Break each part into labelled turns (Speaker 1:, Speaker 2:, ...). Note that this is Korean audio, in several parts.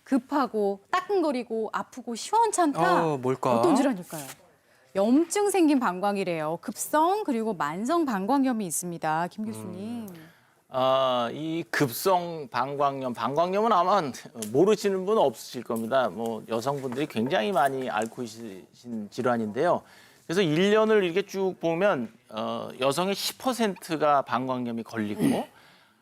Speaker 1: 급하고 따끔거리고 아프고 시원찮다.
Speaker 2: 뭘까?
Speaker 1: 어떤 질환일까요? 염증 생긴 방광이래요. 급성 그리고 만성 방광염이 있습니다. 김 교수님.
Speaker 3: 이 급성 방광염은 아마 모르시는 분 없으실 겁니다. 뭐 여성분들이 굉장히 많이 앓고 있으신 질환인데요. 그래서 1년을 이렇게 쭉 보면 여성의 10%가 방광염이 걸리고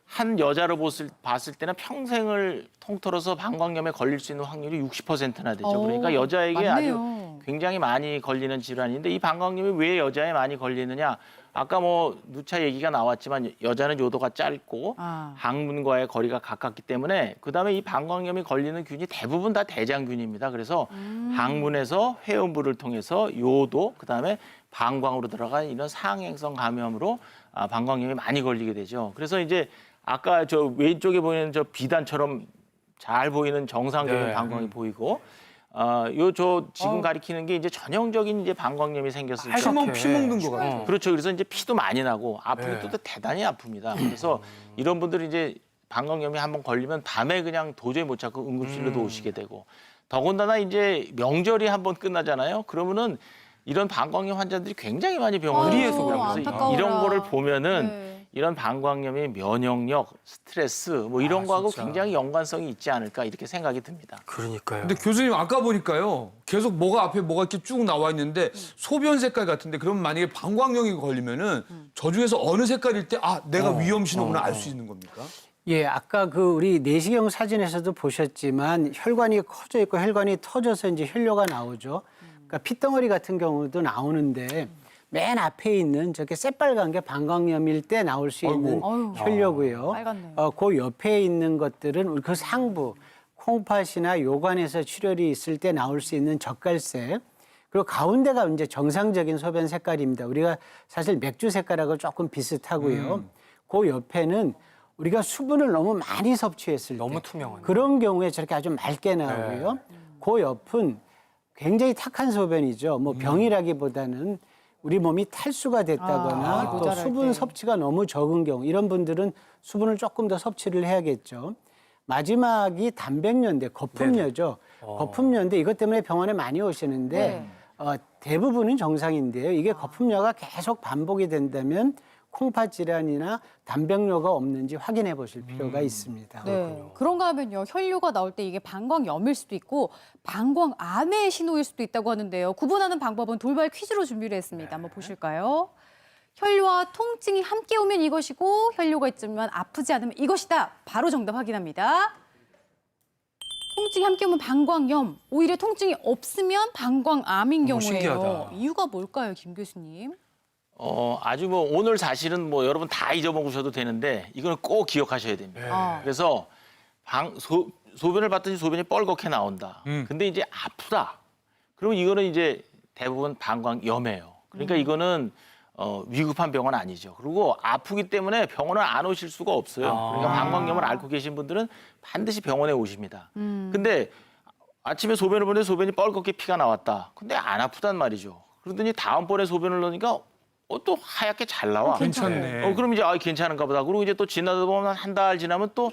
Speaker 3: 한 여자로 봤을 때는 평생을 통틀어서 방광염에 걸릴 수 있는 확률이 60%나 되죠. 그러니까 여자에게
Speaker 1: 맞네요.
Speaker 3: 아주 굉장히 많이 걸리는 질환인데 이 방광염이 왜 여자에 많이 걸리느냐? 아까 뭐 누차 얘기가 나왔지만 여자는 요도가 짧고 항문과의 거리가 가깝기 때문에 그다음에 이 방광염이 걸리는 균이 대부분 다 대장균입니다. 그래서 항문에서 회음부를 통해서 요도 그다음에 방광으로 들어간 이런 상행성 감염으로 방광염이 많이 걸리게 되죠. 그래서 이제 아까 저 왼쪽에 보이는 저 비단처럼 잘 보이는 정상적인 방광이 보이고 저 지금 가리키는 게 이제 전형적인 이제 방광염이 생겼을 때
Speaker 2: 피 먹는 거 같아요.
Speaker 3: 그렇죠. 그래서 이제 피도 많이 나고 아프기 또 대단히 아픕니다. 그래서 이런 분들이 이제 방광염이 한번 걸리면 밤에 그냥 도저히 못 찾고 응급실로도 오시게 되고 더군다나 이제 명절이 한번 끝나잖아요. 그러면은 이런 방광염 환자들이 굉장히 많이 병원에
Speaker 2: 무리해서
Speaker 3: 오고
Speaker 2: 그래요.
Speaker 3: 그래서 이런 거를 보면은
Speaker 1: 네.
Speaker 3: 이런 방광염의 면역력, 스트레스 뭐 이런 거하고
Speaker 2: 진짜.
Speaker 3: 굉장히 연관성이 있지 않을까 이렇게 생각이 듭니다.
Speaker 2: 그러니까요.
Speaker 4: 근데 교수님 아까 보니까요. 계속 뭐가 앞에 뭐가 이렇게 쭉 나와 있는데 소변 색깔 같은데 그러면 만약에 방광염이 걸리면은 저 중에서 어느 색깔일 때 내가 위험 신호구나 알 수 있는 겁니까?
Speaker 5: 예, 아까 그 우리 내시경 사진에서도 보셨지만 혈관이 커져 있고 혈관이 터져서 이제 혈뇨가 나오죠. 그러니까 핏덩어리 같은 경우도 나오는데 맨 앞에 있는 저게 새빨간 게 방광염일 때 나올 수 있는
Speaker 1: 아이고.
Speaker 5: 혈뇨고요.
Speaker 1: 빨갛네요.
Speaker 5: 그 옆에 있는 것들은 그 상부, 콩팥이나 요관에서 출혈이 있을 때 나올 수 있는 젓갈색. 그리고 가운데가 이제 정상적인 소변 색깔입니다. 우리가 사실 맥주 색깔하고 조금 비슷하고요. 그 옆에는 우리가 수분을 너무 많이 섭취했을
Speaker 2: 너무
Speaker 5: 때
Speaker 2: 투명하네.
Speaker 5: 그런 경우에 저렇게 아주 맑게 나오고요. 그 옆은 굉장히 탁한 소변이죠. 뭐 병이라기보다는 우리 몸이 탈수가 됐다거나 또
Speaker 1: 모자랄
Speaker 5: 수분
Speaker 1: 때.
Speaker 5: 섭취가 너무 적은 경우 이런 분들은 수분을 조금 더 섭취를 해야겠죠. 마지막이 단백뇨인데 거품뇨죠. 거품뇨인데 이것 때문에 병원에 많이 오시는데 대부분은 정상인데요. 이게 거품뇨가 계속 반복이 된다면 콩팥 질환이나 단백뇨가 없는지 확인해 보실 필요가 있습니다.
Speaker 1: 네. 그런가 하면요. 혈뇨가 나올 때 이게 방광염일 수도 있고 방광암의 신호일 수도 있다고 하는데요. 구분하는 방법은 돌발 퀴즈로 준비를 했습니다. 한번 보실까요? 혈뇨와 통증이 함께 오면 이것이고 혈뇨가 있지만 아프지 않으면 이것이다. 바로 정답 확인합니다. 통증이 함께 오면 방광염, 오히려 통증이 없으면 방광암인 경우예요.
Speaker 2: 신기하다.
Speaker 1: 이유가 뭘까요, 김 교수님?
Speaker 3: 아주 뭐 오늘 사실은 뭐 여러분 다 잊어먹으셔도 되는데 이거는 꼭 기억하셔야 됩니다. 그래서 소변을 봤더니 소변이 뻘겋게 나온다. 근데 이제 아프다. 그러면 이거는 이제 대부분 방광염이에요. 그러니까 이거는 위급한 병은 아니죠. 그리고 아프기 때문에 병원을 안 오실 수가 없어요. 그러니까 방광염을 앓고 계신 분들은 반드시 병원에 오십니다. 근데 아침에 소변을 보는데 소변이 뻘겋게 피가 나왔다. 근데 안 아프단 말이죠. 그러더니 다음번에 소변을 넣으니까 또 하얗게 잘 나와.
Speaker 4: 괜찮네.
Speaker 3: 그럼 이제 괜찮은가 보다. 그리고 이제 또 지나다 보면 한 달 지나면 또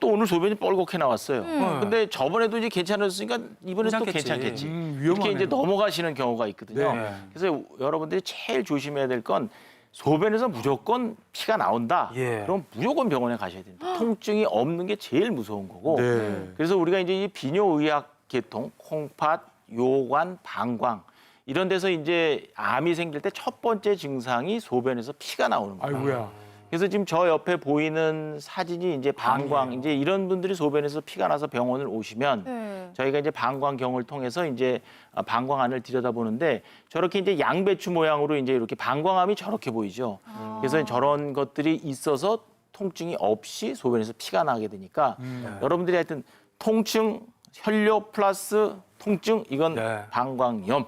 Speaker 3: 오늘 소변이 뻘겋게 나왔어요. 근데 저번에도 이제 괜찮았으니까 이번에 또 괜찮겠지. 이렇게
Speaker 4: 위험하네요.
Speaker 3: 이제 넘어가시는 경우가 있거든요.
Speaker 4: 네.
Speaker 3: 그래서 여러분들이 제일 조심해야 될 건 소변에서 무조건 피가 나온다. 그럼 무조건 병원에 가셔야 됩니다. 통증이 없는 게 제일 무서운 거고. 그래서 우리가 이제 이 비뇨의학 계통, 콩팥, 요관, 방광 이런 데서 이제 암이 생길 때 첫 번째 증상이 소변에서 피가 나오는 거예요.
Speaker 4: 아이고야.
Speaker 3: 그래서 지금 저 옆에 보이는 사진이 이제 방광, 이제 이런 분들이 소변에서 피가 나서 병원을 오시면 저희가 이제 방광경을 통해서 이제 방광 안을 들여다보는데 저렇게 이제 양배추 모양으로 이제 이렇게 방광암이 저렇게 보이죠. 그래서 저런 것들이 있어서 통증이 없이 소변에서 피가 나게 되니까 여러분들이 하여튼 통증, 혈뇨 플러스 통증 이건 방광염.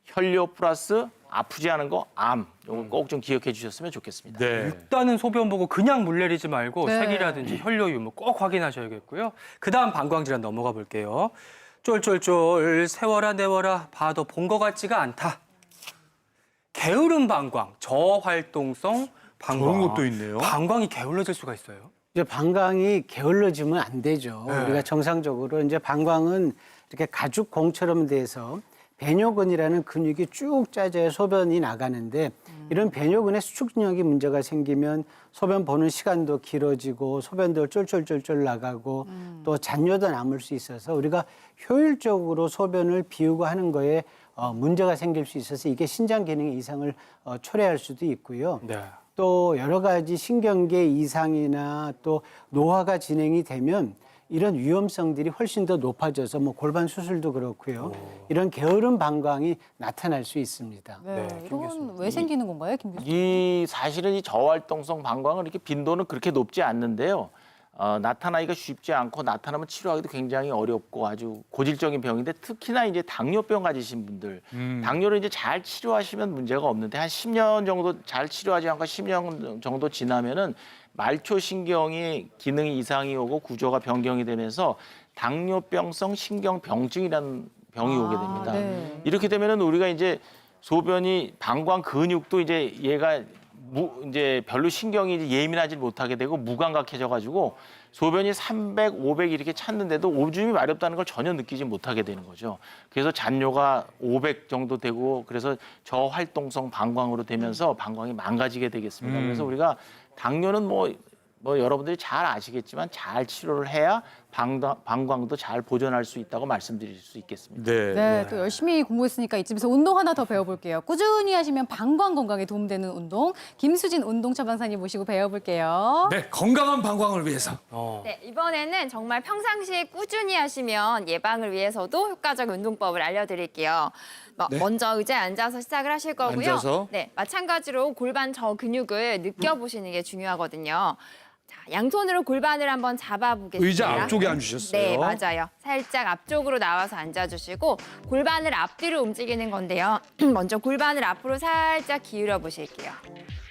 Speaker 3: 혈뇨 플러스 아프지 않은 거 암. 이거 꼭 좀 기억해 주셨으면 좋겠습니다.
Speaker 4: 네.
Speaker 2: 일단은 소변 보고 그냥 물 내리지 말고
Speaker 1: 네.
Speaker 2: 색이라든지 혈뇨 유무 꼭 확인하셔야겠고요. 그다음 방광질환 넘어가 볼게요. 쫄쫄쫄 세워라 내워라 봐도 본 것 같지가 않다. 게으른 방광, 저활동성 방광.
Speaker 4: 저런 것도 있네요.
Speaker 2: 방광이 게을러질 수가 있어요.
Speaker 5: 이제 방광이 게을러지면 안 되죠. 우리가 정상적으로 이제 방광은 이렇게 가죽공처럼 돼서 배뇨근이라는 근육이 쭉 짜져야 소변이 나가는데 이런 배뇨근의 수축력이 문제가 생기면 소변 보는 시간도 길어지고 소변도 쫄쫄쫄쫄 나가고 또 잔뇨도 남을 수 있어서 우리가 효율적으로 소변을 비우고 하는 거에 문제가 생길 수 있어서 이게 신장 기능 이상을 초래할 수도 있고요.
Speaker 2: 네.
Speaker 5: 또 여러 가지 신경계 이상이나 또 노화가 진행이 되면 이런 위험성들이 훨씬 더 높아져서 뭐 골반 수술도 그렇고요. 이런 게으른 방광이 나타날 수 있습니다.
Speaker 1: 네,
Speaker 2: 네,
Speaker 1: 이건 왜 생기는 건가요, 김 교수님?
Speaker 3: 이 사실은 이 저활동성 방광은 이렇게 빈도는 그렇게 높지 않는데요. 나타나기가 쉽지 않고 나타나면 치료하기도 굉장히 어렵고 아주 고질적인 병인데 특히나 이제 당뇨병 가지신 분들 당뇨를 이제 잘 치료하시면 문제가 없는데 한 10년 정도 잘 치료하지 않고 10년 정도 지나면은 말초신경이 기능이 이상이 오고 구조가 변경이 되면서 당뇨병성 신경병증이라는 병이 오게 됩니다.
Speaker 1: 네.
Speaker 3: 이렇게 되면은 우리가 이제 소변이 방광 근육도 이제 얘가 이제 별로 신경이 이제 예민하지 못하게 되고 무감각해져 가지고 소변이 300, 500 이렇게 찼는데도 오줌이 마렵다는 걸 전혀 느끼지 못하게 되는 거죠. 그래서 잔뇨가 500 정도 되고 그래서 저활동성 방광으로 되면서 방광이 망가지게 되겠습니다. 그래서 우리가 당뇨는 뭐 여러분들이 잘 아시겠지만 잘 치료를 해야 방광도 잘 보존할 수 있다고 말씀드릴 수 있겠습니다.
Speaker 1: 네, 또 열심히 공부했으니까 이쯤에서 운동 하나 더 배워볼게요. 꾸준히 하시면 방광 건강에 도움되는 운동, 김수진 운동 처방사님 모시고 배워볼게요.
Speaker 4: 네, 건강한 방광을 위해서.
Speaker 6: 네, 이번에는 정말 평상시에 꾸준히 하시면 예방을 위해서도 효과적 운동법을 알려드릴게요. 먼저 의자에 앉아서 시작을 하실 거고요.
Speaker 4: 앉아서?
Speaker 6: 네, 마찬가지로 골반 저 근육을 느껴보시는 게 중요하거든요. 자, 양손으로 골반을 한번 잡아보겠습니다.
Speaker 4: 의자 앞쪽에 앉으셨어요.
Speaker 6: 네, 맞아요. 살짝 앞쪽으로 나와서 앉아주시고 골반을 앞뒤로 움직이는 건데요. 먼저 골반을 앞으로 살짝 기울여 보실게요.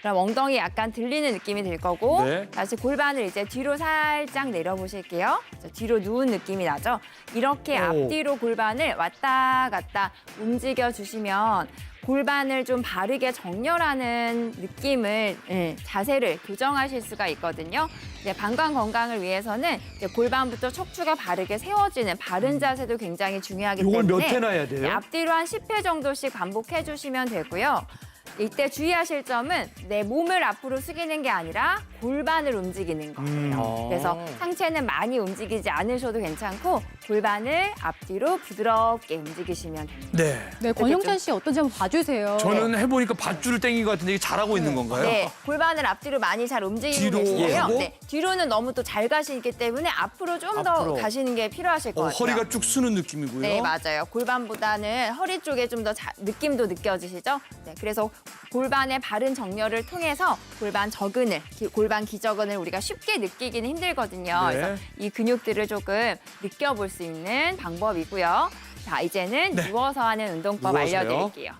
Speaker 6: 그럼 엉덩이 약간 들리는 느낌이 들 거고
Speaker 4: 네.
Speaker 6: 다시 골반을 이제 뒤로 살짝 내려보실게요. 뒤로 누운 느낌이 나죠? 이렇게 앞뒤로 골반을 왔다 갔다 움직여주시면 골반을 좀 바르게 정렬하는 느낌을, 자세를 교정하실 수가 있거든요. 이제 방광 건강을 위해서는 이제 골반부터 척추가 바르게 세워지는 바른 자세도 굉장히 중요하기 때문에
Speaker 4: 요걸 몇 회나 해야 돼요?
Speaker 6: 네, 앞뒤로 한 10회 정도씩 반복해 주시면 되고요. 이때 주의하실 점은 내 몸을 앞으로 숙이는 게 아니라 골반을 움직이는 거예요. 그래서 상체는 많이 움직이지 않으셔도 괜찮고 골반을 앞뒤로 부드럽게 움직이시면 됩니다.
Speaker 4: 네.
Speaker 1: 네, 권영찬 씨 어떤지 한번 봐주세요.
Speaker 4: 저는 해보니까 밧줄을 땡긴 것 같은데 이게 잘하고 있는 건가요?
Speaker 6: 네, 골반을 앞뒤로 많이 잘 움직이고
Speaker 4: 뒤로
Speaker 6: 계시고요.
Speaker 4: 하고?
Speaker 6: 네, 뒤로는 너무 또 잘 가시기 때문에 앞으로 좀 더 가시는 게 필요하실 것 같아요.
Speaker 4: 허리가 쭉 쓰는 느낌이고요.
Speaker 6: 네, 맞아요. 골반보다는 허리 쪽에 좀 더 느낌도 느껴지시죠? 네, 그래서 골반의 바른 정렬을 통해서 골반 저근을, 골반 기저근을 우리가 쉽게 느끼기는 힘들거든요.
Speaker 4: 네.
Speaker 6: 그래서 이 근육들을 조금 느껴볼 수 있는 방법이고요. 자, 이제는 누워서 하는 운동법
Speaker 4: 누워서요?
Speaker 6: 알려드릴게요.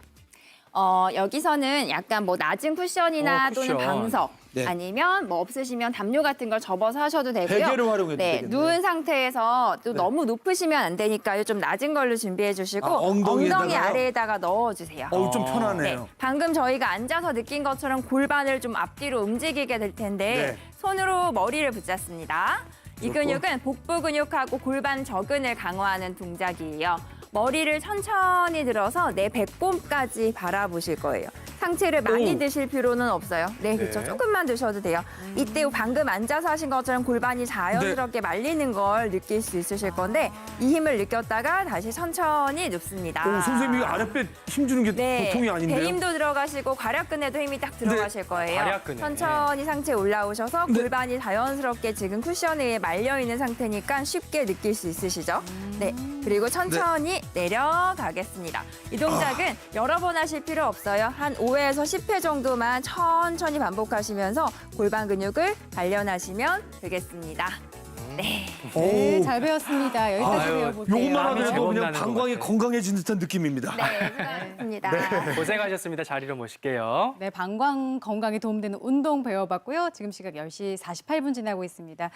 Speaker 6: 여기서는 약간 뭐 낮은 쿠션이나
Speaker 2: 쿠션.
Speaker 6: 또는 방석
Speaker 4: 네.
Speaker 6: 아니면 뭐 없으시면 담요 같은 걸 접어서 하셔도 되고요.
Speaker 4: 베개를 활용해도
Speaker 6: 네,
Speaker 4: 되겠네요.
Speaker 6: 누운 상태에서 또 너무 높으시면 안 되니까요. 좀 낮은 걸로 준비해 주시고
Speaker 4: 아,
Speaker 6: 엉덩이
Speaker 4: 엉덩이에다가요?
Speaker 6: 아래에다가 넣어주세요.
Speaker 4: 좀 편하네요.
Speaker 6: 네, 방금 저희가 앉아서 느낀 것처럼 골반을 좀 앞뒤로 움직이게 될 텐데
Speaker 4: 네.
Speaker 6: 손으로 머리를 붙잡습니다. 이 근육은 복부 근육하고 골반 저근을 강화하는 동작이에요. 머리를 천천히 들어서 내 배꼽까지 바라보실 거예요. 상체를 많이 드실 필요는 없어요. 네, 그렇죠.
Speaker 4: 네.
Speaker 6: 조금만 드셔도 돼요. 이때 방금 앉아서 하신 것처럼 골반이 자연스럽게 말리는 걸 느낄 수 있으실 건데 이 힘을 느꼈다가 다시 천천히 눕습니다.
Speaker 4: 선생님이 아랫배 힘주는 게
Speaker 6: 네,
Speaker 4: 보통이 아닌데요?
Speaker 6: 배힘도 들어가시고 괄약근에도 힘이 딱 들어가실 거예요.
Speaker 2: 괄약근에.
Speaker 6: 천천히 상체 올라오셔서 골반이 자연스럽게 지금 쿠션에 의해 말려 있는 상태니까 쉽게 느낄 수 있으시죠? 네, 그리고 천천히 내려가겠습니다. 이 동작은 여러 번 하실 필요 없어요. 한 5회에서 10회 정도만 천천히 반복하시면서 골반 근육을 단련하시면 되겠습니다. 네.
Speaker 1: 네, 잘 배웠습니다. 여기까지 배워볼게요.
Speaker 4: 요것만
Speaker 2: 마음이
Speaker 4: 하더라도 그냥
Speaker 2: 제법 나는
Speaker 4: 방광이
Speaker 2: 것 같아요.
Speaker 4: 건강해진 듯한 느낌입니다.
Speaker 6: 네, 수고하셨습니다.
Speaker 2: 고생하셨습니다. 자리로 모실게요.
Speaker 1: 네, 방광 건강에 도움되는 운동 배워봤고요. 지금 시각 10시 48분 지나고 있습니다.